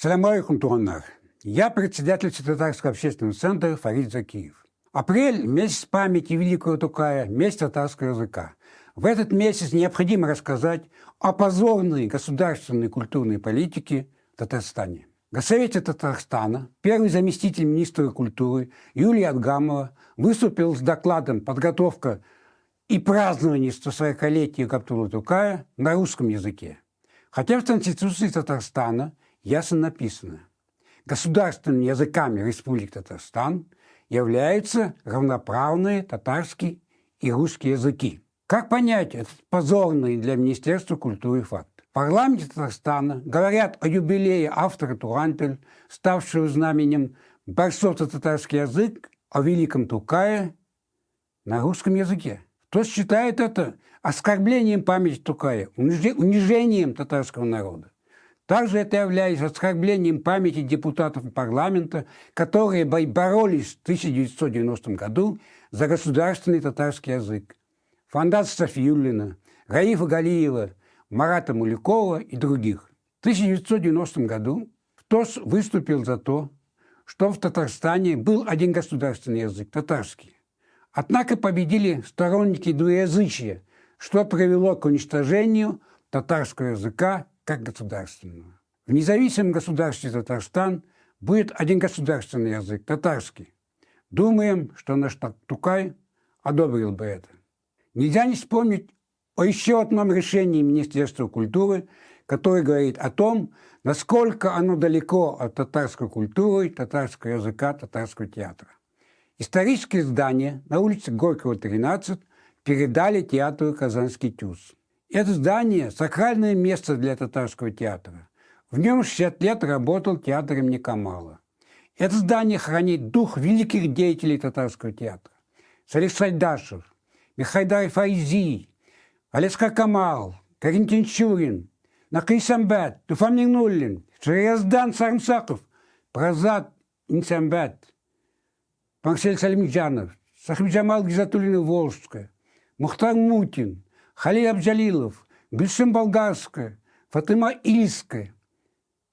Салам алейкум, туганнар. Я председатель Татарского общественного центра Фарид Закиев. Апрель – месяц памяти великого Тукая, месяц татарского языка. В этот месяц необходимо рассказать о позорной государственной культурной политике в Татарстане. В Госсовете Татарстана первый заместитель министра культуры Юлия Атгамова выступил с докладом «Подготовка и празднование 140-летия Габдуллы Тукая» на русском языке. Хотя в Конституции Татарстана ясно написано: государственными языками Республики Татарстан являются равноправные татарский и русский языки. Как понять этот позорный для Министерства культуры факт? В парламенте Татарстана говорят о юбилее автора Тугантель, ставшего знаменем борцов за татарский язык, о великом Тукае на русском языке. Кто считает это оскорблением памяти Тукая, унижением татарского народа. Также это является оскорблением памяти депутатов парламента, которые боролись в 1990 году за государственный татарский язык. Фандат Сафиуллина, Раифа Галиева, Марата Мулякова и других. В 1990 году ТОС выступил за то, что в Татарстане был один государственный язык – татарский. Однако победили сторонники двуязычия, что привело к уничтожению татарского языка как государственного. В независимом государстве Татарстан будет один государственный язык – татарский. Думаем, что наш Тукай одобрил бы это. Нельзя не вспомнить о еще одном решении Министерства культуры, которое говорит о том, насколько оно далеко от татарской культуры, татарского языка, татарского театра. Историческое здание на улице Горького, 13 передали театру «Казанский ТЮЗ». Это здание – сакральное место для татарского театра. В нем 60 лет работал театр имени Камала. Это здание хранит дух великих деятелей татарского театра. Салих Сайдашев, Михайдар Файзи, Алескар Камал, Карим Тинчурин, Накый Самбат, Туфан Мигнуллин, Шариаздан Сарымсаков, Празат Инсамбат, Марсель Салимджанов, Сахибджамал Гизатуллина Волжская, Мухтар Мутин, Халил Абджалилов, Гульсим Болгарская, Фатыма Ильская,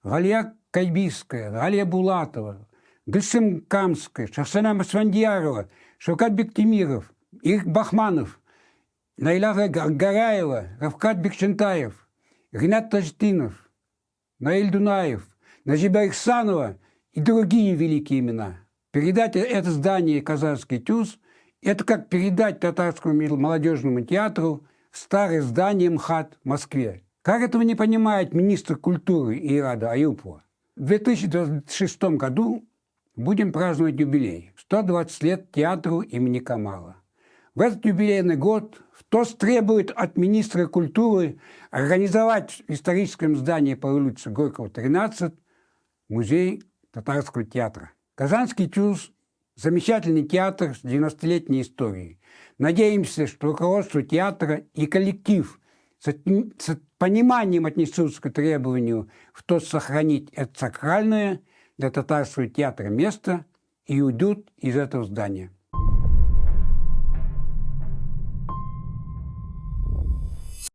Галия Кайбийская, Галия Булатова, Гульсим Камская, Шахсана Масвандиярова, Шавкат Бектимиров, Ирк Бахманов, Найла Гараева, Равкат Бекчентаев, Ринат Таждинов, Наиль Дунаев, Назиба Ихсанова и другие великие имена. Передать это здание «Казанский ТЮЗ» – это как передать татарскому молодежному театру старое здание МХАТ в Москве. Как этого не понимает министр культуры Ирада Аюпова? В 2026 году будем праздновать юбилей – 120 лет театру имени Камала. В этот юбилейный год ТОС требует от министра культуры организовать в историческом здании по улице Горького, 13 музей татарского театра. Казанский ТЮЗ – замечательный театр с 90-летней историей. Надеемся, что руководство театра и коллектив с пониманием отнесутся к требованию в ТОС сохранить это сакральное для татарского театра место и уйдут из этого здания.